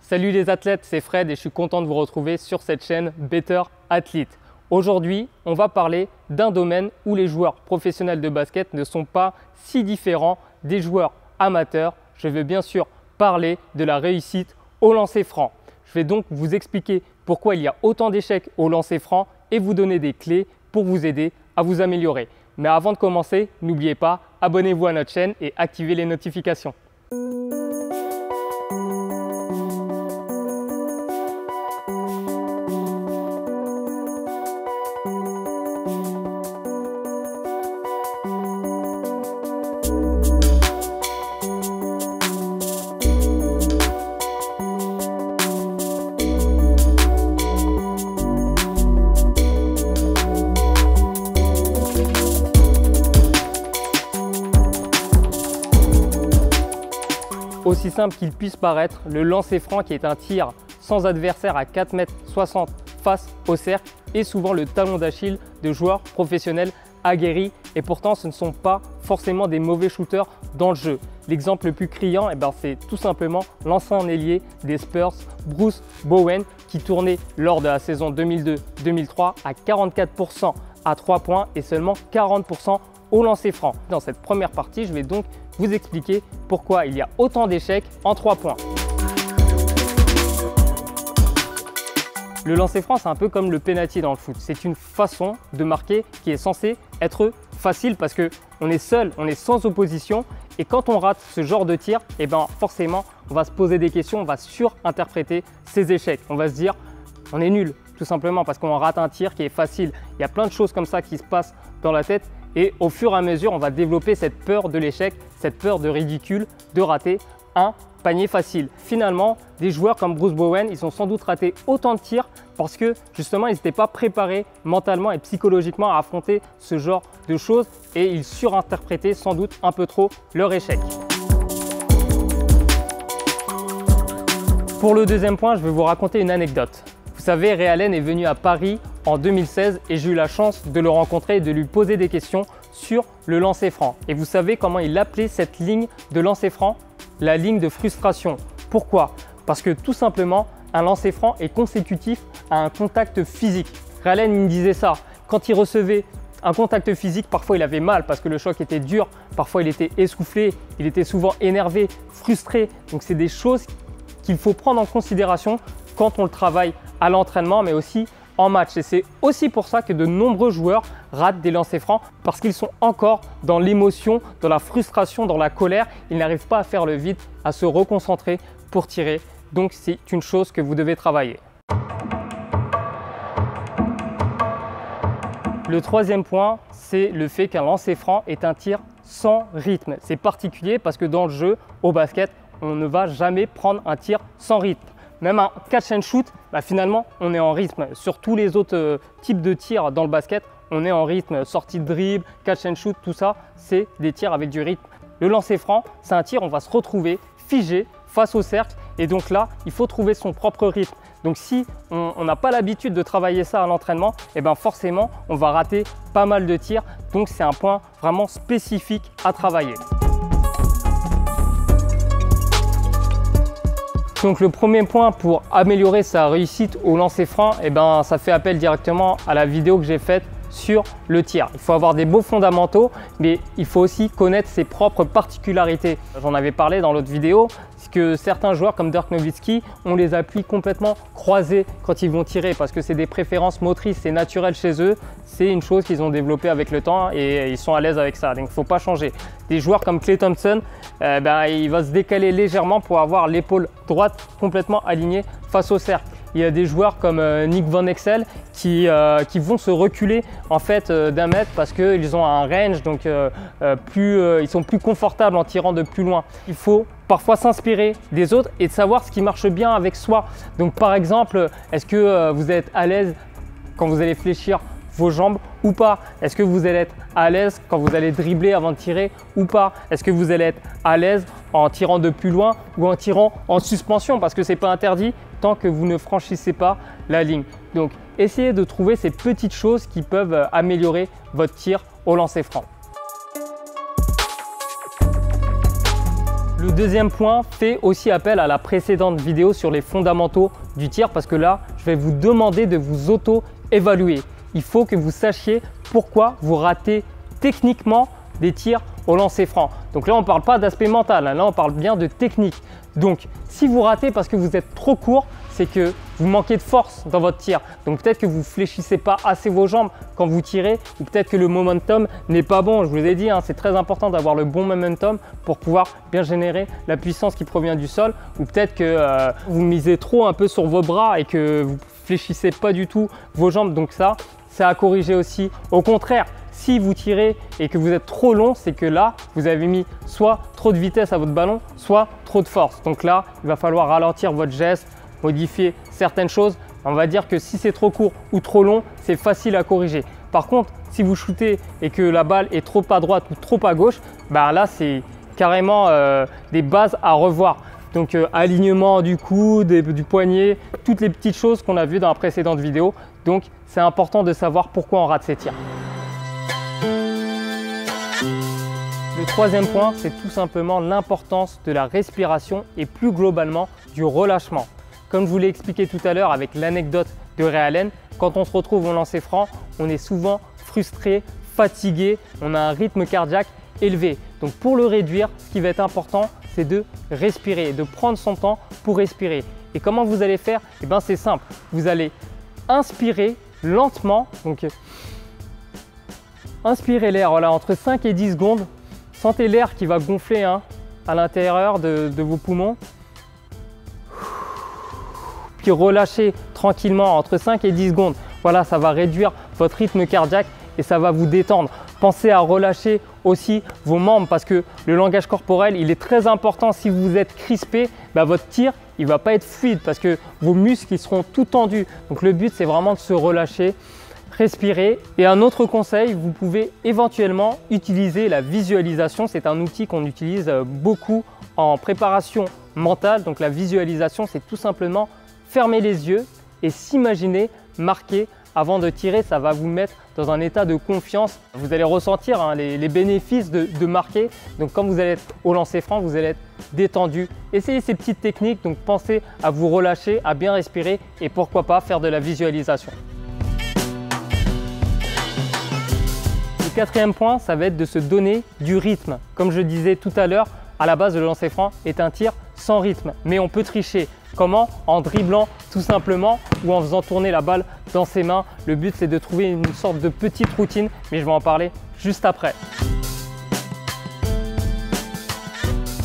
Salut les athlètes, c'est Fred et je suis content de vous retrouver sur cette chaîne Better Athlete. Aujourd'hui, on va parler d'un domaine où les joueurs professionnels de basket ne sont pas si différents des joueurs amateurs. Je vais bien sûr parler de la réussite au lancer franc. Je vais donc vous expliquer pourquoi il y a autant d'échecs au lancer franc et vous donner des clés pour vous aider à vous améliorer. Mais avant de commencer, n'oubliez pas, abonnez-vous à notre chaîne et activez les notifications. Aussi simple qu'il puisse paraître, le lancer franc qui est un tir sans adversaire à 4,60 m face au cercle est souvent le talon d'Achille de joueurs professionnels aguerris et pourtant ce ne sont pas forcément des mauvais shooters dans le jeu. L'exemple le plus criant, c'est tout simplement l'ancien ailier des Spurs, Bruce Bowen, qui tournait lors de la saison 2002-2003 à 44% à 3 points et seulement 40% au lancer franc. Dans cette première partie, je vais donc vous expliquer pourquoi il y a autant d'échecs en 3 points. Le lancer franc, c'est un peu comme le penalty dans le foot. C'est une façon de marquer qui est censée être facile parce qu'on est seul, on est sans opposition. Et quand on rate ce genre de tir, forcément, on va se poser des questions, on va surinterpréter ces échecs. On va se dire, on est nul, tout simplement parce qu'on rate un tir qui est facile. Il y a plein de choses comme ça qui se passent dans la tête. Et au fur et à mesure, on va développer cette peur de l'échec, cette peur de ridicule, de rater un panier facile. Finalement, des joueurs comme Bruce Bowen, ils ont sans doute raté autant de tirs parce que justement, ils n'étaient pas préparés mentalement et psychologiquement à affronter ce genre de choses et ils surinterprétaient sans doute un peu trop leur échec. Pour le deuxième point, je vais vous raconter une anecdote. Vous savez, Ray Allen est venu à Paris en 2016 et j'ai eu la chance de le rencontrer et de lui poser des questions sur le lancer franc. Et vous savez comment il appelait cette ligne de lancer franc? La ligne de frustration. Pourquoi? Parce que tout simplement, un lancer franc est consécutif à un contact physique. Ray Allen il me disait ça. Quand il recevait un contact physique, parfois il avait mal parce que le choc était dur, parfois il était essoufflé, il était souvent énervé, frustré. Donc c'est des choses qu'il faut prendre en considération quand on le travaille à l'entraînement, mais aussi en match. Et c'est aussi pour ça que de nombreux joueurs ratent des lancers francs parce qu'ils sont encore dans l'émotion, dans la frustration, dans la colère. Ils n'arrivent pas à faire le vide, à se reconcentrer pour tirer. Donc c'est une chose que vous devez travailler. Le troisième point, c'est le fait qu'un lancer franc est un tir sans rythme. C'est particulier parce que dans le jeu, au basket, on ne va jamais prendre un tir sans rythme. Même un catch and shoot, finalement, on est en rythme. Sur tous les autres types de tirs dans le basket, on est en rythme. Sortie de dribble, catch and shoot, tout ça, c'est des tirs avec du rythme. Le lancer franc, c'est un tir, on va se retrouver figé face au cercle. Et donc là, il faut trouver son propre rythme. Donc si on n'a pas l'habitude de travailler ça à l'entraînement, forcément, on va rater pas mal de tirs. Donc c'est un point vraiment spécifique à travailler. Donc le premier point pour améliorer sa réussite au lancer franc, ça fait appel directement à la vidéo que j'ai faite sur le tir. Il faut avoir des beaux fondamentaux, mais il faut aussi connaître ses propres particularités. J'en avais parlé dans l'autre vidéo, c'est que certains joueurs comme Dirk Nowitzki ont les appuis complètement croisés quand ils vont tirer parce que c'est des préférences motrices, c'est naturel chez eux. C'est une chose qu'ils ont développée avec le temps et ils sont à l'aise avec ça, donc il ne faut pas changer. Des joueurs comme Klay Thompson, il va se décaler légèrement pour avoir l'épaule droite complètement alignée face au cercle. Il y a des joueurs comme Nick Van Exel qui vont se reculer en fait d'un mètre parce qu'ils ont un range, donc ils sont plus confortables en tirant de plus loin. Il faut parfois s'inspirer des autres et de savoir ce qui marche bien avec soi. Donc par exemple, est-ce que vous êtes à l'aise quand vous allez fléchir vos jambes ou pas? Est-ce que vous allez être à l'aise quand vous allez dribbler avant de tirer ou pas? Est-ce que vous allez être à l'aise en tirant de plus loin ou en tirant en suspension parce que c'est pas interdit tant que vous ne franchissez pas la ligne? Donc essayez de trouver ces petites choses qui peuvent améliorer votre tir au lancer franc. Le deuxième point fait aussi appel à la précédente vidéo sur les fondamentaux du tir parce que là, je vais vous demander de vous auto-évaluer. Il faut que vous sachiez pourquoi vous ratez techniquement des tirs au lancer franc. Donc là, on ne parle pas d'aspect mental, là on parle bien de technique. Donc si vous ratez parce que vous êtes trop court, c'est que vous manquez de force dans votre tir. Donc peut-être que vous ne fléchissez pas assez vos jambes quand vous tirez ou peut-être que le momentum n'est pas bon. Je vous ai dit, c'est très important d'avoir le bon momentum pour pouvoir bien générer la puissance qui provient du sol. Ou peut-être que vous misez trop un peu sur vos bras et que vous ne fléchissez pas du tout vos jambes. Donc ça, c'est à corriger aussi. Au contraire, si vous tirez et que vous êtes trop long, c'est que là, vous avez mis soit trop de vitesse à votre ballon, soit trop de force. Donc là, il va falloir ralentir votre geste, modifier certaines choses. On va dire que si c'est trop court ou trop long, c'est facile à corriger. Par contre, si vous shootez et que la balle est trop à droite ou trop à gauche, là, c'est carrément des bases à revoir. Donc alignement du coude, du poignet, toutes les petites choses qu'on a vues dans la précédente vidéo. Donc c'est important de savoir pourquoi on rate ses tirs. Le troisième point, c'est tout simplement l'importance de la respiration et plus globalement du relâchement. Comme je vous l'ai expliqué tout à l'heure avec l'anecdote de Ray Allen, quand on se retrouve au lancer franc, on est souvent frustré, fatigué, on a un rythme cardiaque élevé. Donc pour le réduire, ce qui va être important, c'est de respirer, de prendre son temps pour respirer. Et comment vous allez faire? C'est simple, vous allez inspirer lentement, donc inspirez l'air entre 5 et 10 secondes. Sentez l'air qui va gonfler à l'intérieur de vos poumons. Puis relâchez tranquillement entre 5 et 10 secondes. Voilà, ça va réduire votre rythme cardiaque et ça va vous détendre. Pensez à relâcher aussi vos membres parce que le langage corporel, il est très important. Si vous êtes crispé, votre tir, il ne va pas être fluide parce que vos muscles, ils seront tout tendus. Donc le but, c'est vraiment de se relâcher. Respirer. Et un autre conseil, vous pouvez éventuellement utiliser la visualisation. C'est un outil qu'on utilise beaucoup en préparation mentale. Donc la visualisation, c'est tout simplement fermer les yeux et s'imaginer marquer avant de tirer. Ça va vous mettre dans un état de confiance. Vous allez ressentir les bénéfices de marquer. Donc quand vous allez être au lancer franc, vous allez être détendu. Essayez ces petites techniques. Donc pensez à vous relâcher, à bien respirer et pourquoi pas faire de la visualisation. Le quatrième point, ça va être de se donner du rythme. Comme je disais tout à l'heure, à la base, le lancer franc est un tir sans rythme. Mais on peut tricher. Comment? En dribblant tout simplement ou en faisant tourner la balle dans ses mains. Le but, c'est de trouver une sorte de petite routine, mais je vais en parler juste après.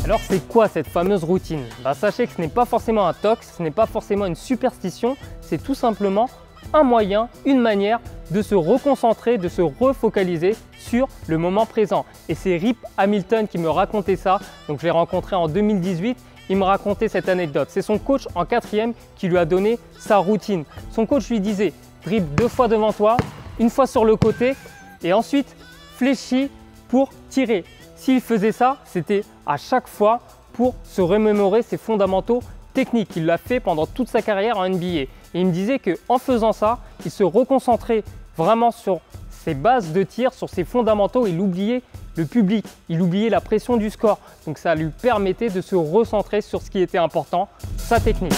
Alors, c'est quoi cette fameuse routine? Sachez que ce n'est pas forcément un tox, ce n'est pas forcément une superstition, c'est tout simplement un moyen, une manière de se reconcentrer, de se refocaliser sur le moment présent. Et c'est Rip Hamilton qui me racontait ça. Donc je l'ai rencontré en 2018. Il me racontait cette anecdote. C'est son coach en 4e qui lui a donné sa routine. Son coach lui disait dribble 2 fois devant toi, 1 fois sur le côté et ensuite fléchis pour tirer. S'il faisait ça, c'était à chaque fois pour se remémorer ses fondamentaux techniques. Il l'a fait pendant toute sa carrière en NBA. Et il me disait qu'en faisant ça, il se reconcentrait vraiment sur ses bases de tir, sur ses fondamentaux. Il oubliait le public, il oubliait la pression du score. Donc ça lui permettait de se recentrer sur ce qui était important, sa technique.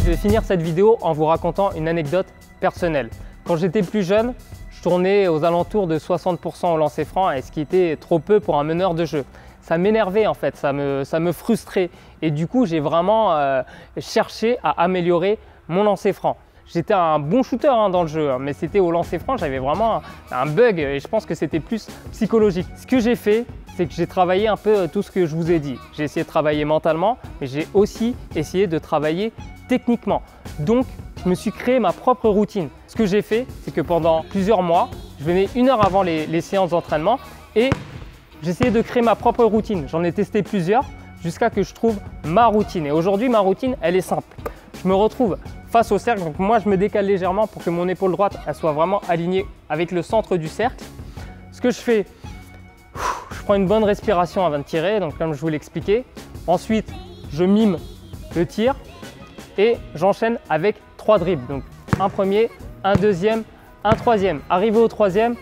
Je vais finir cette vidéo en vous racontant une anecdote personnelle. Quand j'étais plus jeune, je tournais aux alentours de 60% au lancer franc, et ce qui était trop peu pour un meneur de jeu. Ça m'énervait en fait, ça me frustrait. Et du coup, j'ai vraiment cherché à améliorer mon lancer franc. J'étais un bon shooter dans le jeu, mais c'était au lancer franc, j'avais vraiment un bug et je pense que c'était plus psychologique. Ce que j'ai fait, c'est que j'ai travaillé un peu tout ce que je vous ai dit. J'ai essayé de travailler mentalement, mais j'ai aussi essayé de travailler techniquement. Donc, je me suis créé ma propre routine. Ce que j'ai fait, c'est que pendant plusieurs mois, je venais 1 heure avant les séances d'entraînement et j'essayais de créer ma propre routine. J'en ai testé plusieurs jusqu'à que je trouve ma routine. Et aujourd'hui, ma routine, elle est simple. Je me retrouve face au cercle. Donc moi, je me décale légèrement pour que mon épaule droite elle soit vraiment alignée avec le centre du cercle. Ce que je fais, je prends une bonne respiration avant de tirer, donc comme je vous l'expliquais. Ensuite, je mime le tir et j'enchaîne avec 3 dribbles. Donc un premier, un deuxième, un troisième. Arrivé au troisième,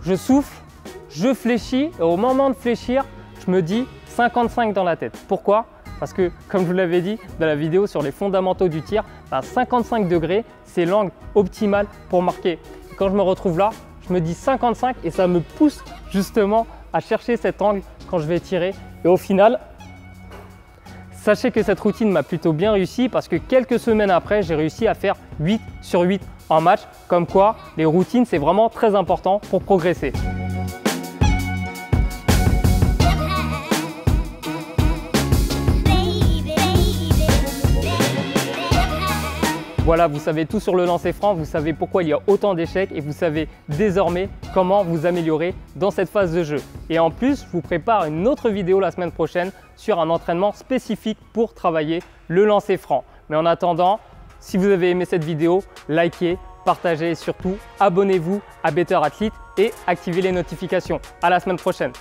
je souffle, je fléchis et au moment de fléchir, je me dis 55 dans la tête. Pourquoi? Parce que, comme je vous l'avais dit dans la vidéo sur les fondamentaux du tir, 55 degrés, c'est l'angle optimal pour marquer. Et quand je me retrouve là, je me dis 55 et ça me pousse justement à chercher cet angle quand je vais tirer. Et au final, sachez que cette routine m'a plutôt bien réussi parce que quelques semaines après, j'ai réussi à faire 8 sur 8 en match. Comme quoi, les routines, c'est vraiment très important pour progresser. Voilà, vous savez tout sur le lancer franc, vous savez pourquoi il y a autant d'échecs et vous savez désormais comment vous améliorer dans cette phase de jeu. Et en plus, je vous prépare une autre vidéo la semaine prochaine sur un entraînement spécifique pour travailler le lancer franc. Mais en attendant, si vous avez aimé cette vidéo, likez, partagez et surtout abonnez-vous à Better Athlete et activez les notifications. À la semaine prochaine.